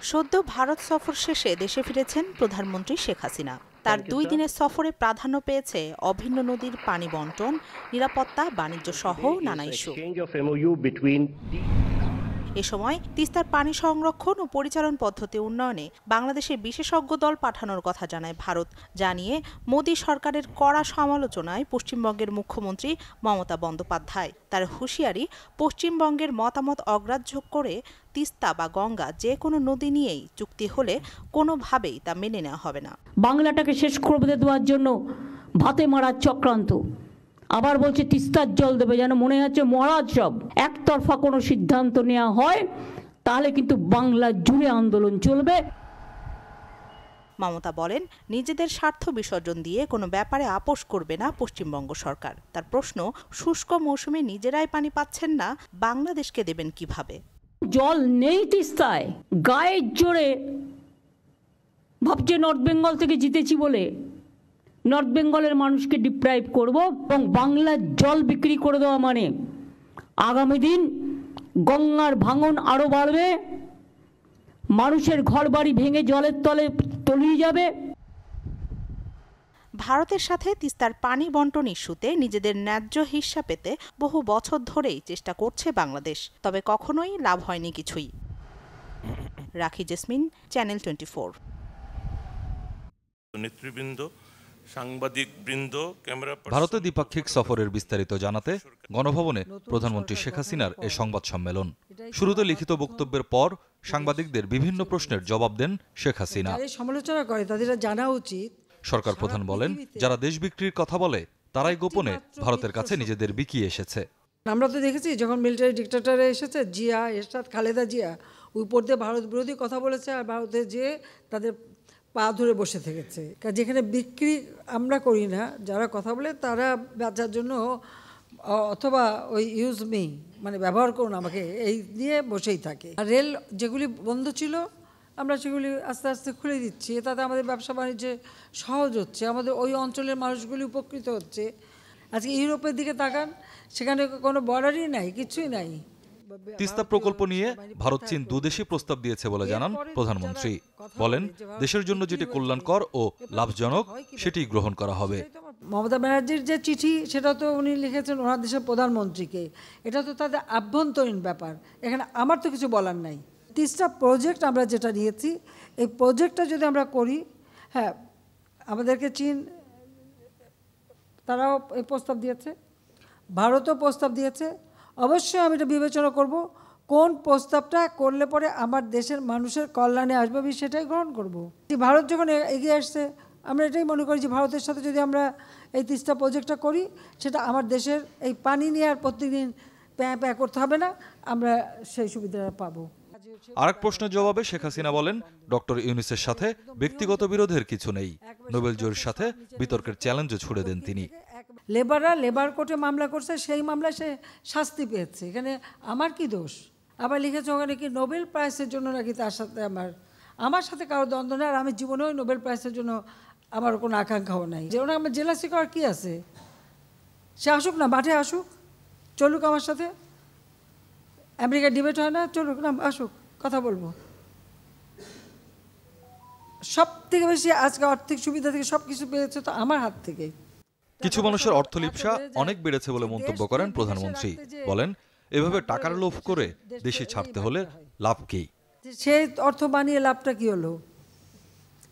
সদ্য ভারত সফর শেষে দেশে ফিরেছেন প্রধানমন্ত্রী শেখ হাসিনা। তার 2 দিনের সফরে প্রাধান্য পেয়েছে অভিন্ন নদীর পানি বণ্টন, নিরাপত্তা, বাণিজ্য সহ নানা ইস্যু। এ সময় তিস্তার পানি সংরক্ষণ ও পরিচালন পদ্ধতি উন্নয়নে বাংলাদেশের বিশেষজ্ঞ দল পাঠানোর কথা জানায় ভারত। জানিয়ে মোদী সরকারের কড়া সমালোচনায় পশ্চিমবঙ্গের মুখ্যমন্ত্রী মমতা বন্দ্যোপাধ্যায়। তার হুঁশিয়ারি, পশ্চিমবঙ্গের মতামত অগ্রাহ্য করে তিস্তা বা গঙ্গা যে কোনো নদী নিয়েই চুক্তি হলে কোনোভাবেই তা মেনে নেওয়া হবে না। বাংলাটাকে শেষ করে দেওয়ার জন্য ভাতে মারার চক্রান্ত। আবার বলছে তিস্তার জল দেবে, যেন মনে হচ্ছে মহারাজ সব। একতরফা কোনো সিদ্ধান্ত নেওয়া হয় তাহলে কিন্তু বাংলা জুড়ে আন্দোলন চলবে। মমতা বলেন, নিজেদের স্বার্থ বিসর্জন দিয়ে কোনো ব্যাপারে আপোষ করবে না পশ্চিমবঙ্গ সরকার। তার প্রশ্ন, শুষ্ক মৌসুমে নিজেরাই পানি পাচ্ছেন না, বাংলাদেশকে দেবেন কিভাবে? জল নেই তিস্তায়, গায়ের জোরে ভাবছে নর্থ বেঙ্গল থেকে জিতেছি বলে নর্থ বেঙ্গলের মানুষকে ডিপ্রাইভ করব এবং বাংলার জল বিক্রি করে দেওয়া মানে আগামী দিন গঙ্গার ভাঙন আরো বাড়বে, মানুষের ঘরবাড়ি ভেঙে জলের তলে তলিয়ে যাবে। ভারতের সাথে তিস্তার পানি বণ্টন ইস্যুতে নিজেদের ন্যায্য হিস্সা পেতে বহু বছর ধরেই চেষ্টা করছে বাংলাদেশ, তবে কখনোই লাভ হয়নি কিছুই। রাখি জেসমিন, চ্যানেল 24। নেতৃবৃন্দ, সাংবাদিকবৃন্দ, ভারতে দ্বিপাক্ষিক সফরের বিস্তারিত জানাতে গণভবনে প্রধানমন্ত্রী শেখ হাসিনার এ সংবাদ সম্মেলন। শুরুতে লিখিত বক্তব্যের পর সাংবাদিকদের বিভিন্ন প্রশ্নের জবাব দেন শেখ হাসিনা। সমালোচনা করে তাদের জানা উচিত। সরকার প্রধান বলেন, যারা দেশ বিক্রির কথা বলে তারাই গোপনে ভারতের কাছে নিজেদের বিকিয়ে এসেছে। আমরা তো দেখেছি যখন মিলিটারি ডিক্টেটররা এসেছে, জিয়া, এরশাদ, খালেদা জিয়া উপর দিয়ে ভারত বিরোধী কথা বলেছে আর ভারতে যেয়ে তাদের পা ধরে বসে থেকেছে। যেখানে বিক্রি আমরা করি না, যারা কথা বলে তারা বাঁচার জন্য অথবা ওই ইউজ মি মানে ব্যবহার করুন আমাকে, এই নিয়ে বসেই থাকে। আর রেল যেগুলি বন্ধ ছিল আমরা সেগুলি আস্তে আস্তে খুলে দিচ্ছি, তাতে আমাদের ব্যবসা বাণিজ্যে সহজ হচ্ছে, আমাদের ওই অঞ্চলের মানুষগুলি উপকৃত হচ্ছে। আজকে ইউরোপের দিকে তাকান, সেখানে কোনো বর্ডারই নাই, কিছুই নাই। তিস্তা প্রকল্প নিয়ে ভারত চীন দুদেশই প্রস্তাব দিয়েছে বলে জানান প্রধানমন্ত্রী। বলেন, দেশের জন্য যেটি কল্যাণকর ও লাভজনক সেটি গ্রহণ করা হবে। মমতা ব্যানার্জির যে চিঠি, সেটা তো উনি লিখেছেন ওনার দেশের প্রধানমন্ত্রীকে, এটা তো তাদের আভ্যন্তরীণ ব্যাপার, এখানে আমার তো কিছু বলার নাই। তিস্তা প্রজেক্ট আমরা যেটা নিয়েছি, এই প্রজেক্টটা যদি আমরা করি, হ্যাঁ আমাদেরকে চীন তারাও এই প্রস্তাব দিয়েছে, ভারতও প্রস্তাব দিয়েছে। অবশ্যই আমি এটা বিবেচনা করব, কোন প্রস্তাবটা করলে পরে আমার দেশের মানুষের কল্যাণে আসবে, আমি সেটাই গ্রহণ করব। ভারত যখন এগিয়ে আসছে, আমরা এটাই মনে করি যে ভারতের সাথে যদি আমরা এই তিস্তা প্রজেক্টটা করি, সেটা আমার দেশের এই পানি নিয়ে আর প্রত্যেকদিন প্যাঁ প্যাঁ করতে হবে না, আমরা সেই সুবিধাটা পাবো। আরেক প্রশ্নের জবাবে শেখ হাসিনা বলেন, ডক্টর ইউনূসের সাথে ব্যক্তিগত বিরোধের কিছু নেই। নোবেল জয়ীর সাথে বিতর্কের চ্যালেঞ্জও ছুড়ে দেন তিনি। লেবাররা লেবার কোর্টে মামলা করছে, সেই মামলায় সে শাস্তি পেয়েছে, এখানে আমার কি দোষ? আবার লিখেছে ওখানে কি নোবেল প্রাইজের জন্য নাকি তার সাথে আমার সাথে কারো দ্বন্দ্ব নেই, আর আমি জীবনেও নোবেল প্রাইজের জন্য আমার কোনো আকাঙ্ক্ষাও নাই। যে ওনার আমার জেলাসি করার কী আছে? সে আসুক না, মাঠে আসুক, চলুক আমার সাথে। আমেরিকার ডিবেট হয় না, চলুক না, আসুক, কথা বলবো। সব থেকে বেশি আজকে আর্থিক সুবিধা থেকে সব কিছু পেয়েছে তো আমার হাত থেকে। কিছু মানুষের অর্থলিপ্সা অনেক বেড়েছে বলে মন্তব্য করেন প্রধানমন্ত্রী। বলেন, এভাবে টাকার লোভ করে দেশে ছাড়তে হলে লাভ কি? সেই অর্থ বানিয়ে লাভটা কি হলো?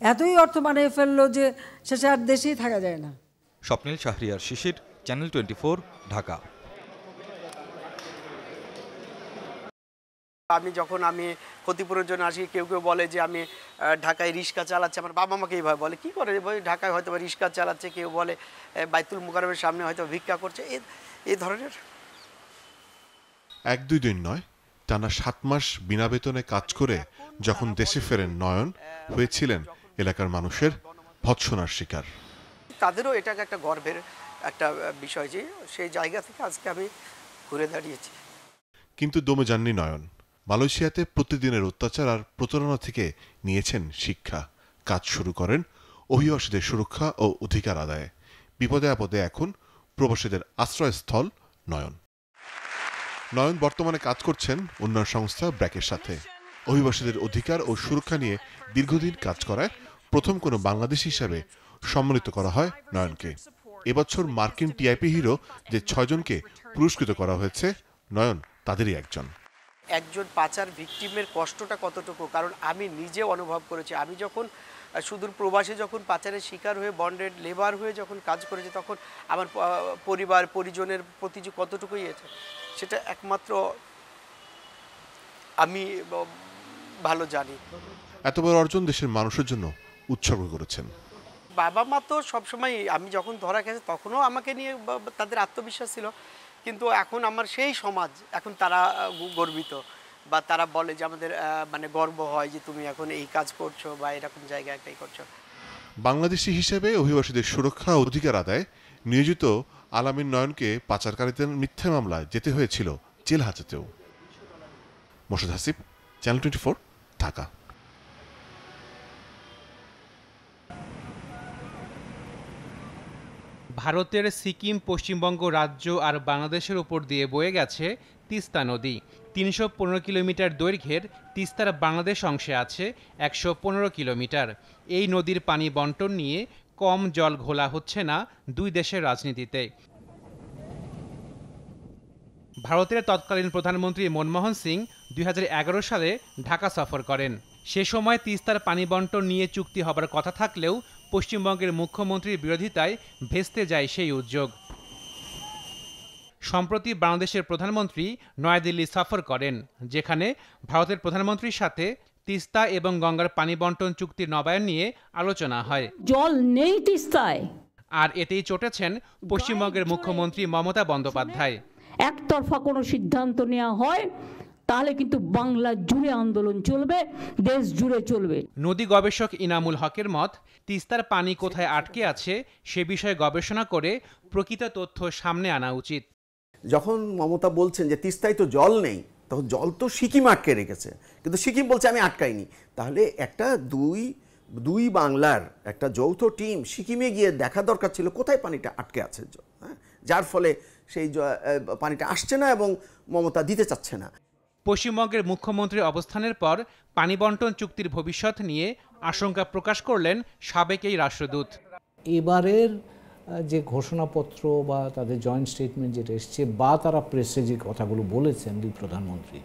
এতই অর্থ বানিয়ে ফেললো যে শেষে আর দেশেই থাকা যায় না। স্বপ্নিল শাহরিয়ার শিশির, চ্যানেল 24, ঢাকা। আমি ক্ষতিপূরণের জন্য আসি, কেউ কেউ বলে যে আমি ঢাকায় রিক্সা চালাচ্ছি, আমার বাবা মাকে এইভাবে বলে, কী করে ঢাকায় হয়তো রিক্সা চালাচ্ছে, কেউ বলে বাইতুল মুকাররমের সামনে হয়তো ভিক্ষা করছে, এই ধরনের। 1-2 দিন নয়, টানা 7 মাস বিনা বেতনে কাজ করে যখন দেশে ফেরেন নয়ন, হয়েছিলেন এলাকার মানুষের ভৎসনার শিকার। তাদেরও এটা একটা গর্বের একটা বিষয় যে সেই জায়গা থেকে আজকে আমি ঘুরে দাঁড়িয়েছি। কিন্তু দমে যাননি নয়ন। মালয়েশিয়াতে প্রতিদিনের অত্যাচার আর প্রতারণা থেকে নিয়েছেন শিক্ষা। কাজ শুরু করেন অভিবাসীদের সুরক্ষা ও অধিকার আদায়ে। বিপদে আপদে এখন প্রবাসীদের আশ্রয়স্থল নয়ন। নয়ন বর্তমানে কাজ করছেন উন্নয়ন সংস্থা ব্র্যাকের সাথে। অভিবাসীদের অধিকার ও সুরক্ষা নিয়ে দীর্ঘদিন কাজ করায় প্রথম কোনো বাংলাদেশী হিসাবে সম্মানিত করা হয় নয়নকে। এবছর মার্কিন টিআইপি হিরো যে 6 জনকে পুরস্কৃত করা হয়েছে, নয়ন তাদেরই একজন। একজন পাচার ভিকটিমের কষ্টটা কতটুকু, কারণ আমি নিজে অনুভব করেছি। আমি যখন সুদূর প্রবাসে যখন পাচারের শিকার হয়ে বন্ডেড লেবার হয়ে যখন কাজ করেছি, তখন আমার পরিবার পরিজনের প্রতি যে কতটুকু ইয়েছে, সেটা একমাত্র আমি ভালো জানি। এত বড় অর্জন দেশের মানুষের জন্য উৎসর্গ করেছেন। বাবা মা তো সবসময়, আমি যখন ধরা গেছে তখনও আমাকে নিয়ে তাদের আত্মবিশ্বাস ছিল, কিন্তু এখন আমার সেই সমাজ, এখন তারা গর্বিত বা তারা বলে যে আমাদের মানে গর্ব হয় যে তুমি এখন এই কাজ করছো বা এরকম জায়গায় একটাই করছো। বাংলাদেশি হিসেবে অভিবাসীদের সুরক্ষা ও অধিকার আদায় নিয়োজিত আলামিন নয়নকে পাচারকারীদের মিথ্যা মামলায় যেতে হয়েছিল জেল হাজতেও। মোর্শেদ হাসিব, চ্যানেল 24, ঢাকা। ভারতের সিকিম, পশ্চিমবঙ্গ রাজ্য আর বাংলাদেশের উপর দিয়ে বয়ে গেছে তিস্তা নদী। 315 কিলোমিটার দৈর্ঘ্যের তিস্তার বাংলাদেশ অংশে আছে 115 কিলোমিটার। এই নদীর পানি বন্টন নিয়ে কম জল ঘোলা হচ্ছে না দুই দেশের রাজনীতিতে। ভারতের তৎকালীন প্রধানমন্ত্রী মনমোহন সিং 2011 সালে ঢাকা সফর করেন। সে সময় তিস্তার পানি বন্টন নিয়ে চুক্তি হবার কথা থাকলেও পশ্চিমবঙ্গের মুখ্যমন্ত্রীর বিরোধিতায় ভেস্তে যায় সেই উদ্যোগ। সম্প্রতি বাংলাদেশের প্রধানমন্ত্রী নয়াদিল্লি সফর করেন, যেখানে ভারতের প্রধানমন্ত্রীর সাথে তিস্তা এবং গঙ্গার পানি বন্টন চুক্তির নবায়ন নিয়ে আলোচনা হয়। জল নেই তিস্তায়, আর এতেই চটেছেন পশ্চিমবঙ্গের মুখ্যমন্ত্রী মমতা বন্দ্যোপাধ্যায়। একতরফা কোনো সিদ্ধান্ত নেওয়া হয় তাহলে কিন্তু বাংলা জুড়ে আন্দোলন চলবে, দেশ জুড়ে চলবে। নদী গবেষক ইনামুল হকের মত, তিস্তার পানি কোথায় আটকে আছে সে বিষয়ে গবেষণা করে প্রকৃত তথ্য সামনে আনা উচিত। যখন মমতা বলছেন যে তিস্তায় তো জল নেই, তখন জল তো সিকিম আটকে রেখেছে, কিন্তু সিকিম বলছে আমি আটকাইনি। তাহলে একটা দুই বাংলার একটা যৌথ টিম সিকিমে গিয়ে দেখা দরকার ছিল কোথায় পানিটা আটকে আছে, যার ফলে সেই পানিটা আসছে না এবং মমতা দিতে চাচ্ছে না। পশ্চিমবঙ্গের মুখ্যমন্ত্রীর অবস্থানের পর পানি বন্টন চুক্তির ভবিষ্যৎ নিয়ে আশঙ্কা প্রকাশ করলেন সাবেক এই রাষ্ট্রদূত। এবারের যে ঘোষণাপত্র বা তাদের জয়েন্ট স্টেটমেন্ট যেটা এসছে বা তারা প্রেসে যে কথাগুলো বলেছেন দুই প্রধানমন্ত্রী,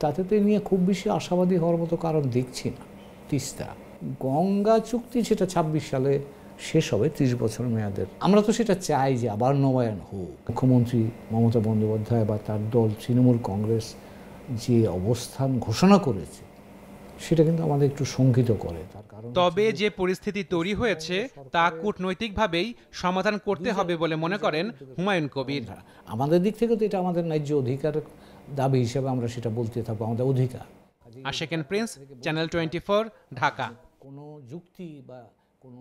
তাতে তো নিয়ে খুব বেশি আশাবাদী হওয়ার মতো কারণ দেখছি না। তিস্তা গঙ্গা চুক্তি সেটা 26 সালে শেষ হবে, 30 বছর মেয়াদের। আমরা তো সেটা চাই যে আবার নবায়ন হোক। মুখ্যমন্ত্রী মমতা বন্দ্যোপাধ্যায় বা তার দল তৃণমূল কংগ্রেস যে অবস্থান ঘোষণা করেছে সেটা কিন্তু আমাদের একটু শঙ্কিত করে। তার কারণ তবে যে পরিস্থিতি তৈরি হয়েছে তা কূটনৈতিকভাবেই সমাধান করতে হবে বলে মনে করেন হুমায়ুন কবির। আমাদের দিক থেকে তো এটা আমাদের ন্যায্য অধিকার দাবি হিসেবে আমরা সেটা বলতে থাকবো, আমাদের অধিকার। আশেকেন প্রিন্স, চ্যানেল 24, ঢাকা। কোনো যুক্তি বা কোনো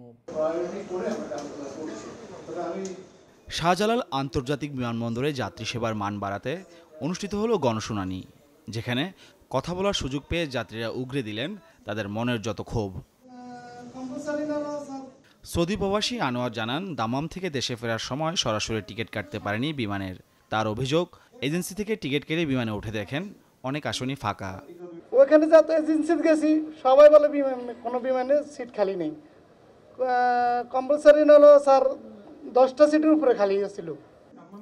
শাহজালাল আন্তর্জাতিক বিমানবন্দরে যাত্রী সেবার মান বাড়াতে অনুষ্ঠিত হলো গণশুনানি, যেখানে কথা বলার সুযোগ পেয়ে যাত্রীরা উগরে দিলেন তাদের মনের যত ক্ষোভ। সৌদি প্রবাসী আনোয়ার জানান, দামাম থেকে দেশে ফেরার সময় সরাসরি টিকিট কাটতে পারেনি বিমানের। তার অভিযোগ, এজেন্সি থেকে টিকিট কেটে বিমানে উঠে দেখেন অনেক আসনই ফাঁকা। ওইখানে যাতে এজেন্সিতে গেছি, সবাই বলে কোনো বিমানে সিট খালি নেই। কম্পালসারি হলো স্যার 10টা সিটের উপরে খালি ছিল।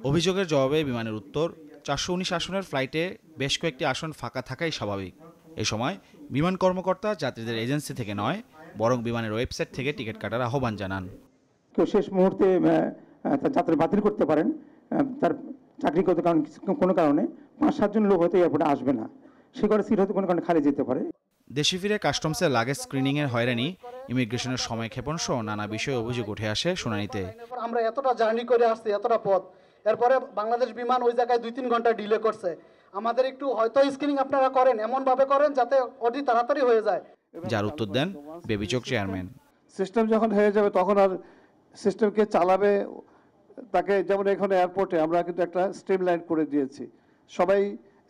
অভিযোগের জবাবে বিমানের উত্তর, 419 আসনের ফ্লাইটে বেশ কয়েকটি আসন ফাঁকা থাকাই স্বাভাবিক। এ সময় বিমান কর্মকর্তা যাত্রীদের এজেন্সি থেকে নয়, বরং বিমানের ওয়েবসাইট থেকে টিকিট কাটার আহ্বান জানান। কেউ শেষ মুহূর্তে যাত্রা বাতিল করতে পারেন, তার চাকরিগত কারণ কোনো কারণে 5-7 জন লোক হয়তো এয়ারপোর্টে আসবে না, সে করে সিট হয়তো কোনো কারণে খালি যেতে পারে। দেশে ফিরে কাস্টমসের লাগেজ স্ক্রিনিংয়ের হয়রানি, ইমিগ্রেশনের সময় ক্ষেপণ সহ নানা বিষয়ে অভিযোগ উঠে আসে শুনানিতে। আমরা এতটা জার্নি করে আসছি, এতটা পথ, এরপরে বাংলাদেশ বিমান ওই জায়গায় 2-3 ঘন্টা ডিলে করছে। আমাদের একটু হয়তো স্ক্রিনিং আপনারা করেন, এমনভাবে করেন যাতে অতি তাড়াতাড়ি হয়ে যায়। যার উত্তর দেন বেবিচক চেয়ারম্যান। সিস্টেম যখন হয়ে যাবে তখন আর সিস্টেমকে চালাবে তাকে, যেমন এখানে এয়ারপোর্টে আমরা কিন্তু একটা স্ট্রিমলাইন করে দিয়েছি, সবাই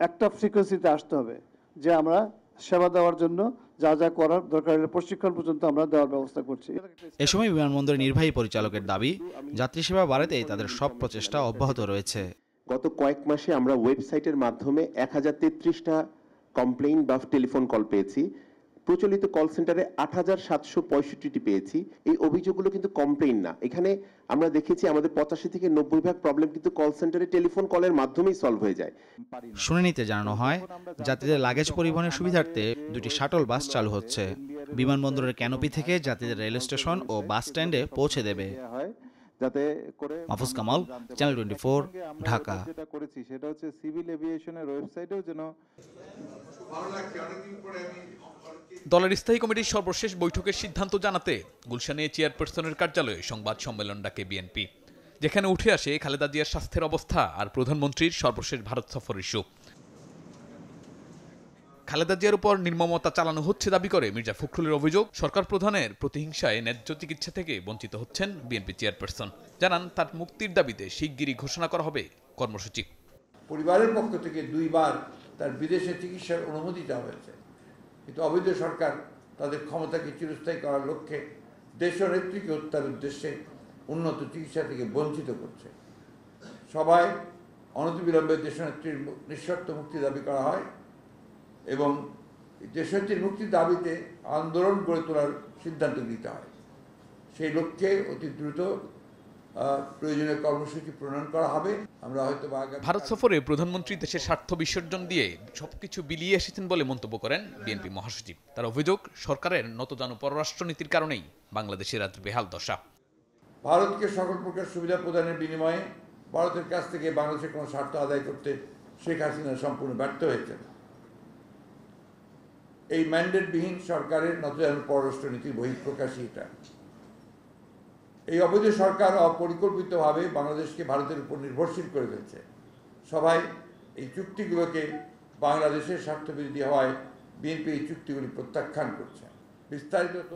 একটা ফ্রিকোয়েন্সিতে আসতে হবে, যে আমরা সেবা দেওয়ার জন্য যা যা করার দরকার প্রশিক্ষণ পর্যন্ত আমরা দেওয়ার ব্যবস্থা করছি। এ সময় বিমানবন্দরের নির্বাহী পরিচালকের দাবি, যাত্রী সেবা বাড়াতেই তাদের সব প্রচেষ্টা অব্যাহত রয়েছে। গত কয়েক মাসে আমরা ওয়েবসাইটের মাধ্যমে 1033টা কমপ্লেইন বা টেলিফোন কল পেয়েছি, প্রচলিত কল সেন্টারে ৮৭৬৫টি পেয়েছি। এই অভিযোগগুলো কিন্তু কমপ্লেইন না, এখানে আমরা দেখেছি আমাদের 85 থেকে 90% প্রবলেম কিন্তু কল সেন্টারে টেলিফোন কলের মাধ্যমেই সলভ হয়ে যায়। শুনানিতে জানানো হয়, যাত্রীদের লাগেজ পরিবহনের সুবিধার্থে 2টি শাটল বাস চালু হচ্ছে। বিমানবন্দরের ক্যানোপি থেকে যাত্রীদের রেল স্টেশন ও বাস স্ট্যান্ডে পৌঁছে দেবে। মাহফুজ কামাল, চ্যানেল 24, ঢাকা। যেটা করেছি সেটা হচ্ছে সিভিল এভিয়েশনের ওয়েবসাইটেও যেন দলের স্থায়ী কমিটির সর্বশেষ বৈঠকের সিদ্ধান্ত জানাতে গুলশানে চেয়ারপারসনের কার্যালয়ে সংবাদ সম্মেলন ডাকে বিএনপি, যেখানে উঠে আসে খালেদা জিয়ার স্বাস্থ্যের অবস্থা আর প্রধানমন্ত্রীর সর্বশেষ ভারত সফর ইস্যু। খালেদা জিয়ার উপর নির্মমতা চালানো হচ্ছে দাবি করে মির্জা ফখরুলের অভিযোগ, সরকার প্রধানের প্রতিহিংসায় ন্যায্য চিকিৎসা থেকে বঞ্চিত হচ্ছেন বিএনপি চেয়ারপারসন। জানান, তার মুক্তির দাবিতে শিগগিরই ঘোষণা করা হবে কর্মসূচি। পরিবারের পক্ষ থেকে 2 বার তার বিদেশে চিকিৎসার অনুমতি দেওয়া হয়েছে, কিন্তু অবৈধ সরকার তাদের ক্ষমতাকে চিরস্থায়ী করার লক্ষ্যে দেশ ও নেত্রীকে হত্যার উদ্দেশ্যে উন্নত চিকিৎসা থেকে বঞ্চিত করছে। সবাই অনতিবিলম্বে দেশনেত্রীর নিঃশর্ত মুক্তি দাবি করা হয় এবং দেশনেত্রীর মুক্তির দাবিতে আন্দোলন গড়ে তোলার সিদ্ধান্ত নিতে হয়। সেই লক্ষ্যে অতি দ্রুত প্রয়োজনীয় কর্মসূচি প্রণয়ন করা হবে। আমরা হয়তো ভারত সফরে প্রধানমন্ত্রী দেশের স্বার্থ বিসর্জন দিয়ে সবকিছু বিলিয়ে এসেছেন বলে মন্তব্য করেন বিএনপি মহাসচিব। তার অভিযোগ, সরকারের নতজানু পররাষ্ট্রনীতির কারণেই বাংলাদেশের আজ বেহাল দশা। ভারতকে সকল প্রকার সুবিধা প্রদানের বিনিময়ে ভারতের কাছ থেকে বাংলাদেশের কোনো স্বার্থ আদায় করতে শেখ হাসিনা সম্পূর্ণ ব্যর্থ হয়েছেন। এই ম্যান্ডেটবিহীন সরকারের নতজানু পররাষ্ট্রনীতির বহিঃপ্রকাশই এটা। এই অবৈধ সরকার অপরিকল্পিতভাবে বাংলাদেশকে ভারতের উপর নির্ভরশীল করে ফেলছে। সবাই এই চুক্তিগুলোকে বাংলাদেশের স্বার্থবিরোধী হওয়ায় বিএনপি এই চুক্তিগুলি প্রত্যাখ্যান করছে।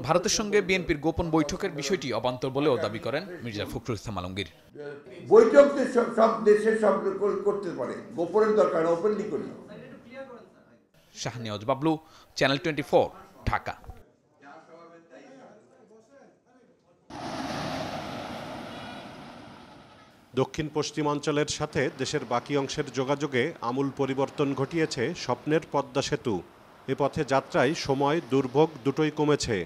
ভারতের সঙ্গে বিএনপির গোপন বৈঠকের বিষয়টি অবান্তর বলেও দাবি করেন মির্জা ফখরুল ইসলাম আলমগীর। বৈঠক সব দেশের সব করতে পারে, গোপনের দরকার, ওপেনলি করি। শাহনিয়াজ বাবলু, চ্যানেল 24, ঢাকা। দক্ষিণ পশ্চিমাঞ্চলের সাথে দেশের বাকি অংশের যোগাযোগে আমূল পরিবর্তন ঘটিয়েছে স্বপ্নের পদ্মা সেতু। এ পথে যাত্রায় সময়, দুর্ভোগ দুটোই কমেছে।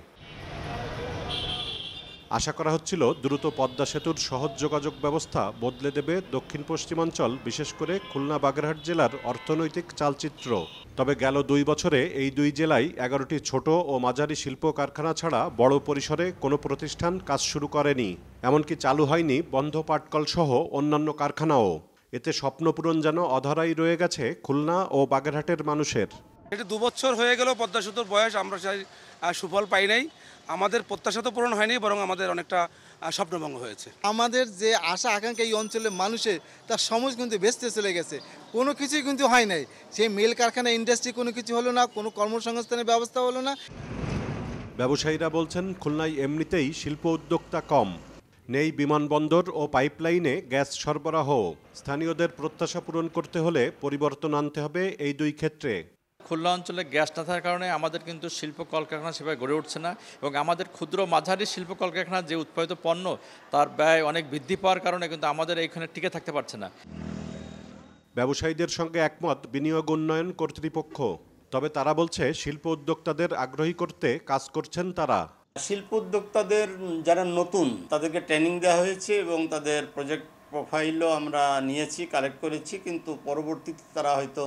আশা করা হচ্ছিল দ্রুত পদ্মা সেতুর সহজ যোগাযোগ ব্যবস্থা বদলে দেবে দক্ষিণ পশ্চিমাঞ্চল, বিশেষ করে খুলনা বাগেরহাট জেলার অর্থনৈতিক চালচিত্র। তবে গেল 2 বছরে এই 2 জেলায় 11টি ছোট ও মাঝারি শিল্প কারখানা ছাড়া বড় পরিসরে কোনো প্রতিষ্ঠান কাজ শুরু করেনি। এমনকি চালু হয়নি বন্ধ পাটকল সহ অন্যান্য কারখানাও। এতে স্বপ্নপূরণ যেন অধরাই রয়ে গেছে খুলনা ও বাগেরহাটের মানুষের। এটা 2 বছর হয়ে গেল পদ্মা সেতুর বয়স, আমরা সেই সুফল পাই নাই। আমাদের প্রত্যাশা তো পূরণ হয়নি, বরং আমাদের অনেকটা স্বপ্নভঙ্গ হয়েছে। আমাদের যে আশা আকাঙ্ক্ষা এই অঞ্চলের মানুষের, তার সময় কিন্তু বেচতে চলে গেছে, কোনো কিছুই কিন্তু হয় নাই। সেই মিল কারখানা, ইন্ডাস্ট্রি কোনো কিছু হলো না, কোনো কর্মসংস্থানের ব্যবস্থা হলো না। ব্যবসায়ীরা বলছেন খুলনায় এমনিতেই শিল্প উদ্যোক্তা কম, নেই বিমানবন্দর ও পাইপলাইনে গ্যাস সরবরাহ। স্থানীয়দের প্রত্যাশা পূরণ করতে হলে পরিবর্তন আনতে হবে এই 2 ক্ষেত্রে। খুলনা অঞ্চলে গ্যাস না থাকার কারণে আমাদের কিন্তু শিল্প কলকারখানা সেভাবে গড়ে উঠছে না, এবং আমাদের ক্ষুদ্র মাঝারি শিল্প কলকারখানার যে উৎপাদিত পণ্য, তার ব্যয় অনেক বৃদ্ধি পাওয়ার কারণে কিন্তু আমাদের এইখানে টিকে থাকতে পারছে না। ব্যবসায়ীদের সঙ্গে একমত বিনিয়োগ উন্নয়ন কর্তৃপক্ষ। তবে তারা বলছে শিল্প উদ্যোক্তাদের আগ্রহী করতে কাজ করছেন তারা। শিল্প উদ্যোক্তাদের যারা নতুন, তাদেরকে ট্রেনিং দেওয়া হয়েছে এবং তাদের প্রজেক্ট প্রোফাইলও আমরা নিয়েছি, কালেক্ট করেছি, কিন্তু পরবর্তীতে তারা হয়তো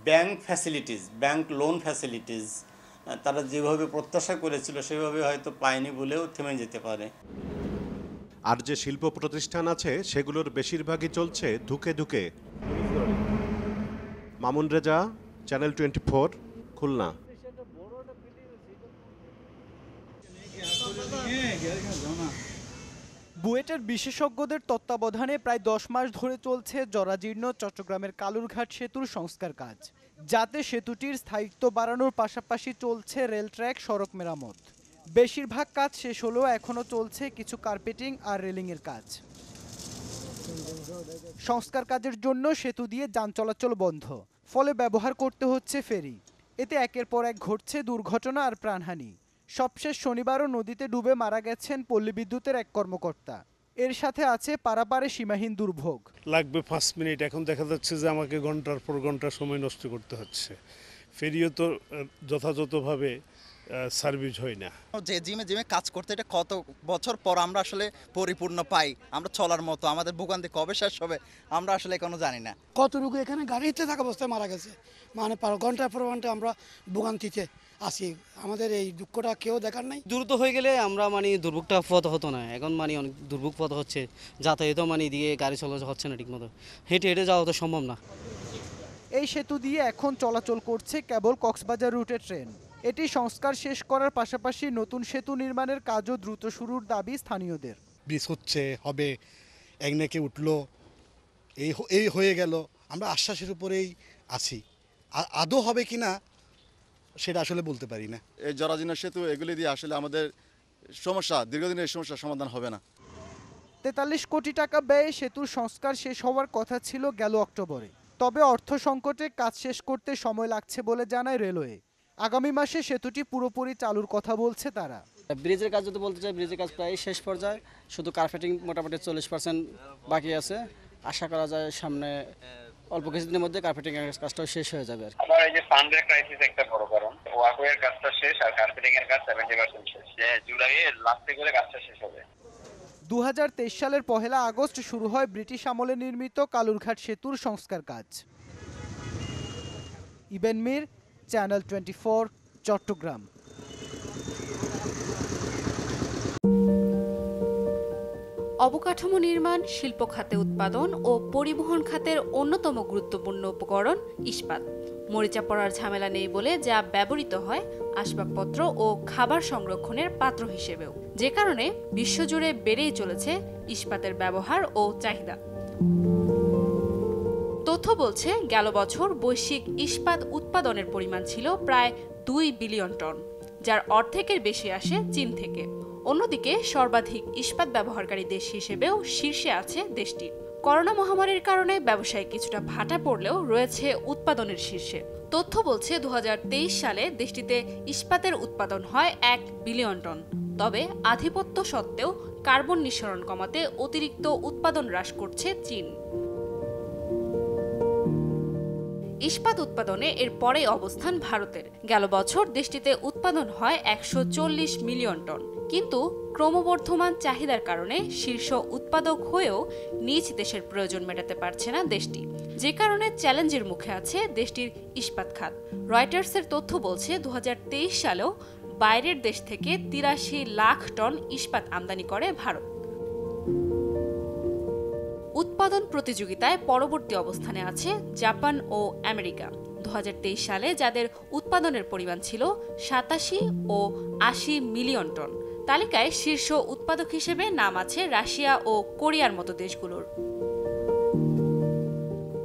bank facilities, bank loan facilities তারা যেভাবে প্রত্যাশা করেছিল সেভাবে হয়তো পায়নি বলেও থেমে যেতে পারে। আর যে শিল্প প্রতিষ্ঠান আছে সেগুলোর বেশিরভাগই চলছে ধুকে ধুকে। মামুন রেজা, চ্যানেল 24, খুলনা। বুয়েটের বিশেষজ্ঞদের তত্ত্বাবধানে প্রায় 10 মাস ধরে চলছে জরাজীর্ণ চট্টগ্রামের কালুরঘাট সেতুর সংস্কার কাজ, যাতে সেতুটির স্থায়িত্ব বাড়ানোর পাশাপাশি চলছে রেল ট্র্যাক, সড়ক মেরামত। বেশিরভাগ কাজ শেষ হলেও এখনও চলছে কিছু কার্পেটিং আর রেলিংয়ের কাজ। সংস্কার কাজের জন্য সেতু দিয়ে যান চলাচল বন্ধ, ফলে ব্যবহার করতে হচ্ছে ফেরি। এতে একের পর এক ঘটছে দুর্ঘটনা আর প্রাণহানি। সবশেষ শনিবারও নদীতে ডুবে মারা গেছেন পল্লী বিদ্যুতের এক কর্মকর্তা। এর সাথে আছে পারাপারে সীমাহীন দুর্ভোগ। লাগবে 5 মিনিট, এখন দেখা যাচ্ছে যে আমাকে ঘন্টার পর ঘন্টা সময় নষ্ট করতে হচ্ছে, ফেরিও তো যথাযথভাবে সার্ভিস হয় না। যে জিমে জিমে কাজ করতে এটা কত বছর পর আমরা আসলে পরিপূর্ণ পাই, আমরা চলার মতো, আমাদের ভোগান্তি কবে শেষ হবে আমরা আসলে কোনো জানি না। কতটুকু এখানে গাড়িতে থাকা অবস্থায় মারা গেছে, মানে ঘন্টার পর ঘন্টা আমরা ভোগান্তিতে আছি, আমাদের এই দুঃখটা কেউ দেখার নাই। দ্রুত হয়ে গেলে আমরা মানে দুর্ভোগটা পথ হতো না, এখন মানে অনেক দুর্ভোগ পথ হচ্ছে, যাতায়াত মানে দিয়ে গাড়ি চলাচল হচ্ছে না ঠিকমতো, হেঁটে হেঁটে যাওয়া তো সম্ভব না। এই সেতু দিয়ে এখন চলাচল করছে কেবল কক্সবাজার রুটের ট্রেন। এটি সংস্কার শেষ করার পাশাপাশি নতুন সেতু নির্মাণের কাজও দ্রুত শুরুর দাবি স্থানীয়দের। ব্রিজ হচ্ছে, হবে, একনেকে উঠলো, এই হয়ে গেল, আমরা আশ্বাসের উপরেই আছি। আদৌ হবে কি না সেটা আসলে বলতে পারি না। এই জরাজীর্ণ সেতু এগুলি দিয়ে আসলে আমাদের সমস্যা, দীর্ঘদিনের সমস্যার সমাধান হবে না। 43 কোটি টাকা ব্যয়ে সেতুর সংস্কার শেষ হওয়ার কথা ছিল গেল অক্টোবরে, তবে অর্থ সংকটে কাজ শেষ করতে সময় লাগছে বলে জানায় রেলওয়ে। আগামী মাসে সেতুটি পুরোপুরি চালুর কথা বলছে তারা। ব্রিজের কাজ যদি বলতে চাই, ব্রিজের কাজ প্রায় শেষ পর্যায়ে, শুধু কার্পেটিং মোটামুটি 40% বাকি আছে। আশা করা যায় সামনে অল্প কিছুদিনের মধ্যে কার্পেটিং এর কাজটাও শেষ হয়ে যাবে। আমার এই যে ফান্ডের ক্রাইসিস একটা বড় কারণ, ওয়াকওয়ের কাজটা শেষ আর কার্পেটিং এর কাজ 70% শেষ, জুলাইয়ের লাস্টে করে কাজটা শেষ হবে। 2023 সালের 1 আগস্ট শুরু হয় ব্রিটিশ আমলে নির্মিত কালুরঘাট সেতুর সংস্কার কাজ। ইবেন মির, চ্যানেল 24, চট্টগ্রাম। অবকাঠামো নির্মাণ, শিল্প খাতে উৎপাদন ও পরিবহন খাতের অন্যতম গুরুত্বপূর্ণ উপকরণ ইস্পাত। মরিচা পড়ার ঝামেলা নেই বলে যা ব্যবহৃত হয় আসবাবপত্র ও খাবার সংরক্ষণের পাত্র হিসেবেও, যে কারণে বিশ্বজুড়ে বেড়েই চলেছে ইস্পাতের ব্যবহার ও চাহিদা। তথ্য বলছে গেল বছর বৈশ্বিক ইস্পাত উৎপাদনের পরিমাণ ছিল প্রায় 2 বিলিয়ন টন, যার অর্ধেকের বেশি আসে চীন থেকে। অন্যদিকে সর্বাধিক ইস্পাত ব্যবহারকারী দেশ হিসেবেও শীর্ষে আছে দেশটি। করোনা মহামারীর কারণে ব্যবসায় কিছুটা ভাটা পড়লেও রয়েছে উৎপাদনের শীর্ষে। তথ্য বলছে 2023 সালে দেশটিতে ইস্পাতের উৎপাদন হয় 1 বিলিয়ন টন। তবে আধিপত্য সত্ত্বেও কার্বন নিঃসরণ কমাতে অতিরিক্ত উৎপাদন হ্রাস করছে চীন। ইস্পাত উৎপাদনে এর পরেই অবস্থান ভারতের। গেল বছর দেশটিতে উৎপাদন হয় 140 মিলিয়ন টন, কিন্তু ক্রমবর্ধমান চাহিদার কারণে শীর্ষ উৎপাদক হয়েও নিজ দেশের প্রয়োজন মেটাতে পারছে না দেশটি, যে কারণে চ্যালেঞ্জের মুখে আছে দেশটির ইস্পাত খাত। রয়টার্সের তথ্য বলছে 2023 সালেও বাইরের দেশ থেকে 83 লাখ টন ইস্পাত আমদানি করে ভারত। উৎপাদন প্রতিযোগিতায় পরবর্তী অবস্থানে আছে জাপান ও আমেরিকা। 2023 সালে যাদের উৎপাদনের পরিমাণ ছিল 87 ও 80 মিলিয়ন টন। তালিকায় শীর্ষ উৎপাদক হিসেবে নাম আছে রাশিয়া ও কোরিয়ার মতো দেশগুলোর।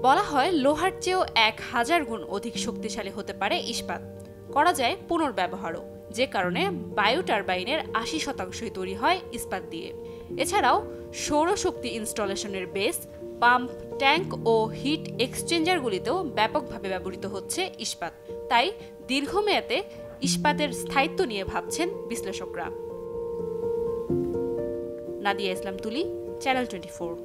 বলা হয় লোহার চেয়েও 1000 গুণ অধিক শক্তিশালী হতে পারে ইস্পাত। করা যায় পুনর্ব্যবহারও, যে কারণে বায়ু টারবাইনের 80% তৈরি হয় ইস্পাত দিয়ে। এছাড়াও সৌরশক্তি ইনস্টলেশনের বেস, পাম্প, ট্যাঙ্ক ও হিট এক্সচেঞ্জারগুলিতেও ব্যাপকভাবে ব্যবহৃত হচ্ছে ইস্পাত। তাই দীর্ঘমেয়াদে ইস্পাতের স্থায়িত্ব নিয়ে ভাবছেন বিশ্লেষকরা। নাদিয়া ইসলাম তুলি, চ্যানেল 24।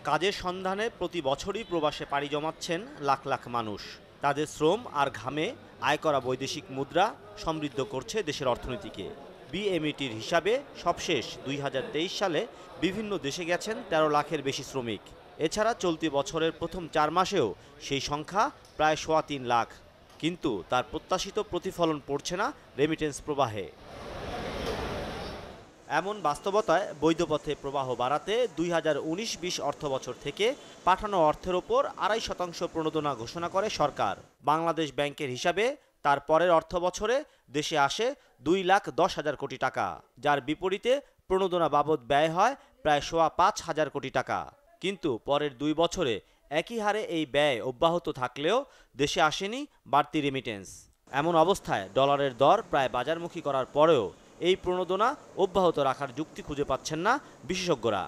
কাজের সন্ধানে প্রতি বছরই প্রবাসে পাড়ি জমাচ্ছেন লাখ লাখ মানুষ। তাদের শ্রম আর ঘামে আয় করা বৈদেশিক মুদ্রা সমৃদ্ধ করছে দেশের অর্থনীতিকে। বিএমইটির হিসাবে সবশেষ 2023 সালে বিভিন্ন দেশে গেছেন 13 লাখের বেশি শ্রমিক। এছাড়া চলতি বছরের প্রথম 4 মাসেও সেই সংখ্যা প্রায় 3.25 লাখ, কিন্তু তার প্রত্যাশিত প্রতিফলন পড়ছে না রেমিটেন্স প্রবাহে। এমন বাস্তবতায় বৈধ পথে প্রবাহ বাড়াতে 2019-20 অর্থবছর থেকে পাঠানো অর্থের ওপর 2.5% প্রণোদনা ঘোষণা করে সরকার। বাংলাদেশ ব্যাংকের হিসাবে তার পরের অর্থবছরে দেশে আসে 2,10,000 কোটি টাকা, যার বিপরীতে প্রণোদনা বাবদ ব্যয় হয় প্রায় 5,500 কোটি টাকা। কিন্তু পরের 2 বছরে একই হারে এই ব্যয় অব্যাহত থাকলেও দেশে আসেনি বাড়তি রেমিটেন্স। এমন অবস্থায় ডলারের দর প্রায় বাজারমুখী করার পরেও এই প্রণোদনা অব্যাহত রাখার যুক্তি খুঁজে পাচ্ছেন না বিশেষজ্ঞরা।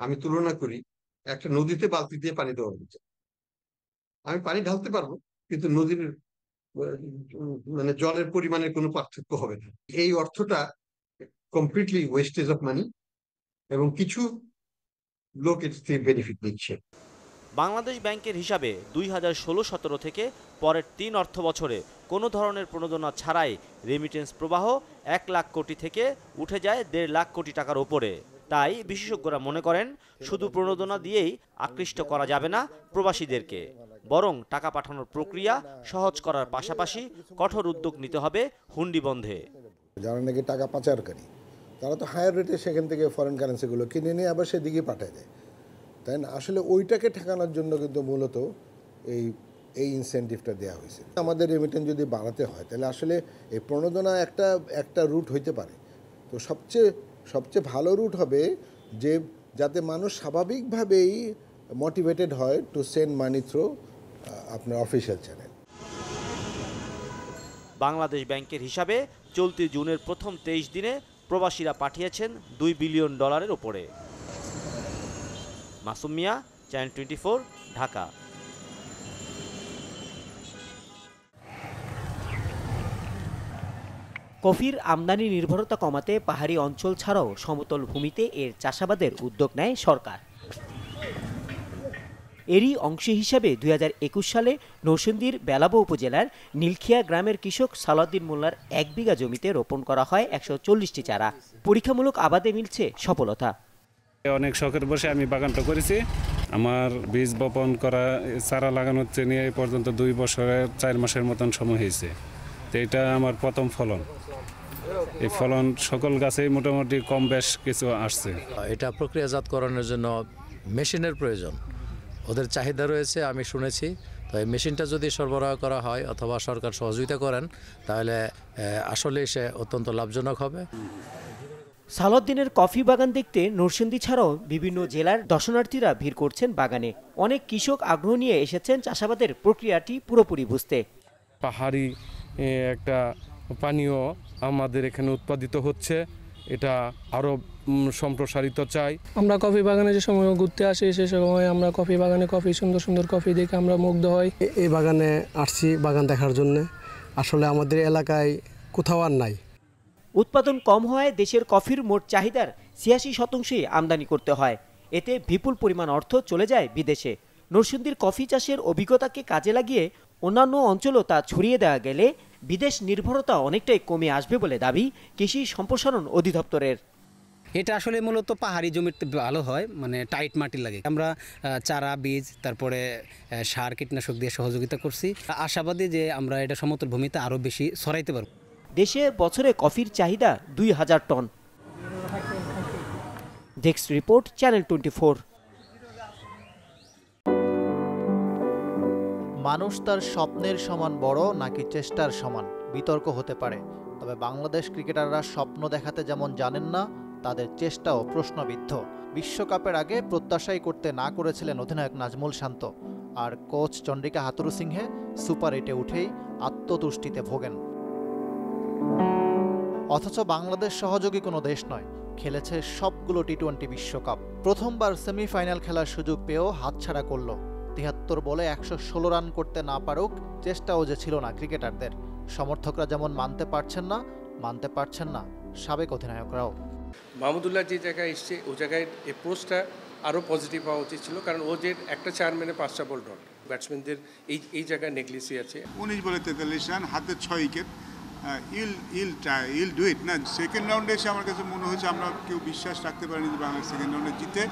আমি তুলনা করি, একটা নদীতে বালতি দিয়ে পানি দেওয়া হচ্ছে, আমি পানি ঢালতে পারবো, কিন্তু নদীর মানে জলের পরিমাণের কোনো পার্থক্য হবে না। এই অর্থটা কমপ্লিটলি ওয়েস্টেজ অফ মানি, এবং কিছু লোক এর থেকে বেনিফিট নিচ্ছে। বাংলাদেশ ব্যাংকের হিসাবে 2016-17 থেকে পরের 3 অর্থ বছরে কোনো ধরনের প্রণোদনা ছাড়াই রেমিটেন্স প্রবাহ 1 লাখ কোটি থেকে উঠে যায় 1.5 লাখ কোটি টাকার উপরে। তাই বিশেষজ্ঞরা মনে করেন শুধু প্রণোদনা দিয়েই আকৃষ্ট করা যাবে না প্রবাসীদেরকে, বরং টাকা পাঠানোর প্রক্রিয়া সহজ করার পাশাপাশি কঠোর উদ্যোগ নিতে হবে হুন্ডি বন্ধে। যারা নাকি টাকা পাচারকারী তারা তো হায়ার রেটে সেখান থেকে ফরেন কারেন্সিগুলো কিনে নিয়ে আবার সেদিকে পাঠায় দেয়, তাই না? আসলে ওইটাকে ঠেকানোর জন্য কিন্তু মূলত এই ইনসেন্টিভটা দেওয়া হয়েছে। আমাদের রেমিটেন্স যদি বাড়াতে হয় তাহলে আসলে এই প্রণোদনা একটা রুট হইতে পারে। তো সবচেয়ে ভালো রুট হবে যে যাতে মানুষ স্বাভাবিকভাবেই মোটিভেটেড হয় টু সেন্ড মানি থ্রু আপনার অফিসিয়াল চ্যানেল। বাংলাদেশ ব্যাংকের হিসাবে চলতি জুনের প্রথম 23 দিনে প্রবাসীরা পাঠিয়েছেন $2 বিলিয়ন উপরে। মাসুম মিয়া, চ্যানেল 24, ঢাকা। কফির আমদানি নির্ভরতা কমাতে পাহাড়ি অঞ্চল ছাড়াও সমতল ভূমিতে এর চাষাবাদের উদ্যোগ নেয় সরকার। এরই অংশ হিসাবে 2021 সালে নরসিংদীর বেলাবো উপজেলার নীলখিয়া গ্রামের কৃষক সালাউদ্দিন মোল্লার 1 বিঘা জমিতে রোপণ করা হয় 140টি চারা। পরীক্ষামূলক আবাদে মিলছে সফলতা। অনেক শখের বসে আমি বাগানটা করেছি। আমার বীজ বপন করা, চারা লাগানোর নিয়ে এই পর্যন্ত 2 বছরের 4 মাসের মতন সময় হয়েছে। তো এটা আমার প্রথম ফলন। এই ফলন সকল গাছেই মোটামুটি কম বেশ কিছু আসছে। এটা প্রক্রিয়াজাতকরণের জন্য মেশিনের প্রয়োজন, ওদের চাহিদা রয়েছে আমি শুনেছি। তো এই মেশিনটা যদি সরবরাহ করা হয় অথবা সরকার সহযোগিতা করেন তাহলে আসলে সে অত্যন্ত লাভজনক হবে। সালাউদ্দিনের কফি বাগান দেখতে নরসিংদী ছাড়াও বিভিন্ন জেলার দর্শনার্থীরা ভিড় করছেন বাগানে। অনেক কৃষক আগ্রহ নিয়ে এসেছেন চাষাবাদের প্রক্রিয়াটি পুরোপুরি বুঝতে। পাহাড়ি একটা পানীয় আমাদের এখানে উৎপাদিত হচ্ছে, এটা আরও সম্প্রসারিত চাই। আমরা কফি বাগানে যে সময় ঘুরতে আসি সে সময় আমরা কফি বাগানে সুন্দর সুন্দর কফি দেখে আমরা মুগ্ধ হই। এই বাগানে আসছি বাগান দেখার জন্য, আসলে আমাদের এলাকায় কোথাও আর নাই। উৎপাদন কম হওয়ায় দেশের কফির মোট চাহিদার 86% আমদানি করতে হয়। এতে বিপুল পরিমাণ অর্থ চলে যায় বিদেশে। নরসিংদীর কফি চাষের অভিজ্ঞতাকে কাজে লাগিয়ে অন্যান্য অঞ্চলও তা ছড়িয়ে দেওয়া গেলে বিদেশ নির্ভরতা অনেকটাই কমে আসবে বলে দাবি কৃষি সম্প্রসারণ অধিদপ্তরের। এটা আসলে মূলত পাহাড়ি জমিতে ভালো হয়, মানে টাইট মাটি লাগে। আমরা চারা, বীজ, তারপরে সার, কীটনাশক দিয়ে সহযোগিতা করছি। আশাবাদী যে আমরা এটা সমতল ভূমিতে আরও বেশি ছড়াইতে পারব। দেশে বছরে কফির চাহিদা 2000 টন। Desk report, channel 24। মানুষ তার স্বপ্নের সমান বড় নাকি চেষ্টার সমান, বিতর্ক হতে পারে। তবে বাংলাদেশ ক্রিকেটাররা স্বপ্ন দেখাতে যেমন জানেন না, তাদের চেষ্টাও প্রশ্নবিদ্ধ। বিশ্বকাপের আগে প্রত্যাশাই করতে না করেছিলেন অধিনায়ক নাজমুল শান্ত, আর কোচ চন্ডিকা হাথুরুসিংহে সুপার 8-এ উঠেই আত্মতুষ্টিতে ভোগেন। অথচ বাংলাদেশ সহযোগী কোনো দেশ নয়, খেলেছে সবগুলো টি-20 বিশ্বকাপ। প্রথমবার সেমিফাইনাল খেলার সুযোগ পেয়েও হাতছাড়া করল। 73 বলে 116 রান করতে না পারুক চেষ্টাও যে ছিল না ক্রিকেটারদের। সমর্থকরা যেমন মানতে পারছেন না সাবেক অধিনায়করাও। মাহমুদুল্লাহ যে জায়গায় এসছে ওই জায়গায় অ্যাপ্রোচটা আরও পজিটিভ হওয়া উচিত ছিল, কারণ ও যে একটা 4 মেনে 5টা বল ডট। ব্যাটসম্যানদের এই জায়গায় নেগলিসি আছে। 19 বলে 43 রান, হাতে 6 উইকেট। ইল ডু ইট না। সেকেন্ড রাউন্ডে এসে আমার কাছে মনে হয়েছে আমরা কেউ বিশ্বাস রাখতে পারিনি যে বাংলাদেশ সেকেন্ড রাউন্ডে জিতে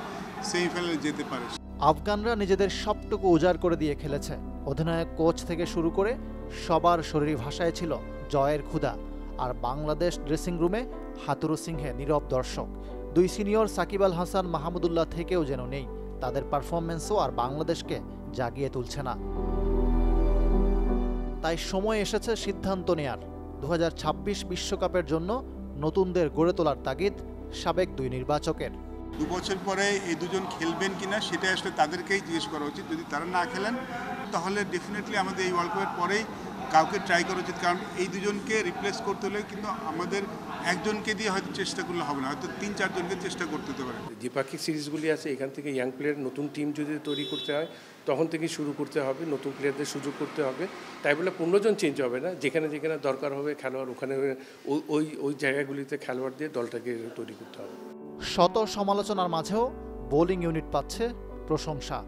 সেমিফাইনালে যেতে পারে। আফগানরা নিজেদের সবটুকু উজাড় করে দিয়ে খেলেছে। অধিনায়ক, কোচ থেকে শুরু করে সবার শরীরী ভাষায় ছিল জয়ের ক্ষুধা। আর বাংলাদেশ ড্রেসিং রুমে হাথুরুসিংহে নীরব দর্শক। 2 সিনিয়র সাকিব আল হাসান, মাহমুদুল্লাহ থেকেও যেন নেই। তাদের পারফরমেন্সও আর বাংলাদেশকে জাগিয়ে তুলছে না। তাই সময় এসেছে সিদ্ধান্ত নেয়ার। 2026 বিশ্বকাপের জন্য নতুনদের গড়ে তোলার তাগিদ সাবেক 2 নির্বাচকের। 2 বছর পরে এই দুজন খেলবেন কিনা সেটা আসলে তাদেরকেই জিজ্ঞেস করা উচিত। যদি তারা না খেলেন তাহলে ডেফিনেটলি আমাদের এই ওয়ার্ল্ড কাপের পরেই কাউকে ট্রাই করা উচিত, কারণ এই দুজনকে রিপ্লেস করতে হলে কিন্তু আমাদের একজনকে দিয়ে হয়তো চেষ্টা করলে হবে না, হয়তো 3-4 জনকে চেষ্টা করতে হতে পারে। দ্বিপাক্ষিক সিরিজগুলি আছে, এখান থেকে ইয়াং প্লেয়ার, নতুন টিম যদি তৈরি করতে হয় তখন থেকে শুরু করতে হবে, নতুন প্লেয়ারদের সুযোগ করতে হবে। তাই বলে 15 জন চেঞ্জ হবে না, যেখানে যেখানে দরকার হবে খেলোয়াড় ওখানে ওই জায়গাগুলিতে খেলোয়াড় দিয়ে দলটাকে তৈরি করতে হবে। শত সমালোচনার মাঝেও বোলিং ইউনিট পাচ্ছে প্রশংসা।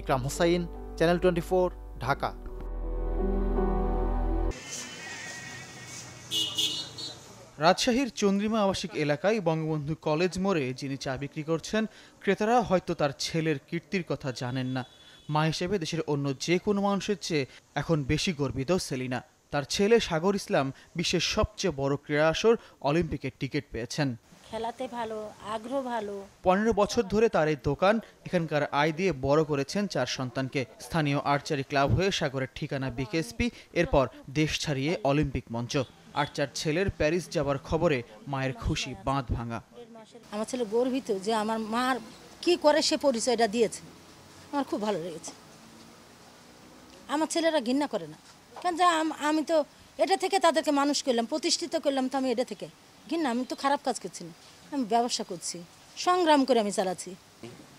ইকরাম হোসাইন, চ্যানেল 24, ঢাকা। রাজশাহীর চন্দ্রিমা আবাসিক এলাকায় বঙ্গবন্ধু কলেজ মোড়ে যিনি চা বিক্রি করছেন, ক্রেতারা হয়তো তার ছেলের কীর্তির কথা জানেন না। মা হিসেবে দেশের অন্য যে কোনো মানুষের চেয়ে এখন বেশি গর্বিত সেলিনা। তার ছেলে সাগর ইসলাম বিশ্বের সবচেয়ে বড় ক্রীড়া আসর অলিম্পিকের টিকিট পেয়েছেন। খেলাতে ভালো, আগ্রহ ভালো। 15 বছর ধরে তার এই দোকান এখানকার আয় দিয়ে বড় করেছেন 4 সন্তানকে। স্থানীয় আর্চারি ক্লাব হয়ে সাগরের ঠিকানা বিকেএসপি, এরপর দেশ ছাড়িয়ে অলিম্পিক মঞ্চ। আর্চার ছেলের প্যারিস যাবার খবরে মায়ের খুশি বাঁধ ভাঙা। আমার ছেলে গর্বিত যে আমার মার কি করে সে পরিচয়টা দিয়েছে, আমার খুব ভালো লেগেছে। আমার ছেলেরা ঘৃণা করে না, কারণ যা আমি তো এটা থেকে তাদেরকে মানুষ করলাম, প্রতিষ্ঠিত করলাম, তো আমি এটা থেকে ঘৃণা, আমি তো খারাপ কাজ করছি না, আমি ব্যবসা করছি, সংগ্রাম করে আমি চালাচ্ছি।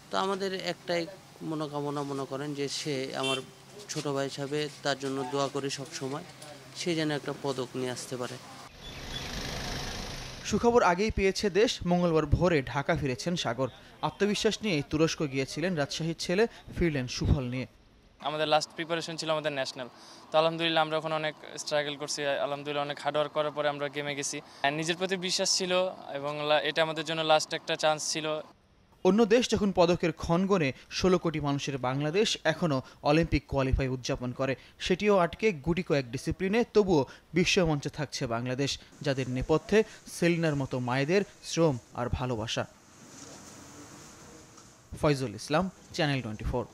তো আমাদের একটাই মনোকামনা মনে করেন যে সে আমার ছোট ভাই হিসাবে তার জন্য দোয়া করি সব সময়, সে যেন একটা পদক নিয়ে আসতে পারে। সুখবর আগেই পেয়েছে দেশ। মঙ্গলবার ভোরে ঢাকা ফিরেছেন সাগর। আত্মবিশ্বাস নিয়ে তুরস্ক গিয়েছিলেন রাজশাহীর ছেলে, ফিরলেন সুফল নিয়ে। আমাদের লাস্ট প্রিপারেশন ছিল আমাদের ন্যাশনাল, তো আলহামদুলিল্লাহ আমরা ওখানে অনেক স্ট্রাগল করছি, আলহামদুলিল্লাহ অনেক হার্ডওয়ার্ক করার পরে আমরা গেমে গেছি। নিজের প্রতি বিশ্বাস ছিল এবং এটা আমাদের জন্য লাস্ট একটা চান্স ছিল। অন্য দেশ যখন পদকের ক্ষণগণে 16 কোটি মানুষের বাংলাদেশ এখনও অলিম্পিক কোয়ালিফাই উদযাপন করে, সেটিও আটকে গুটি কয়েক ডিসিপ্লিনে, তবুও বিশ্বমঞ্চে থাকছে বাংলাদেশ, যাদের নেপথ্যে সেলিনার মতো মায়েদের শ্রম আর ভালোবাসা। ফয়জুল ইসলাম, চ্যানেল 24।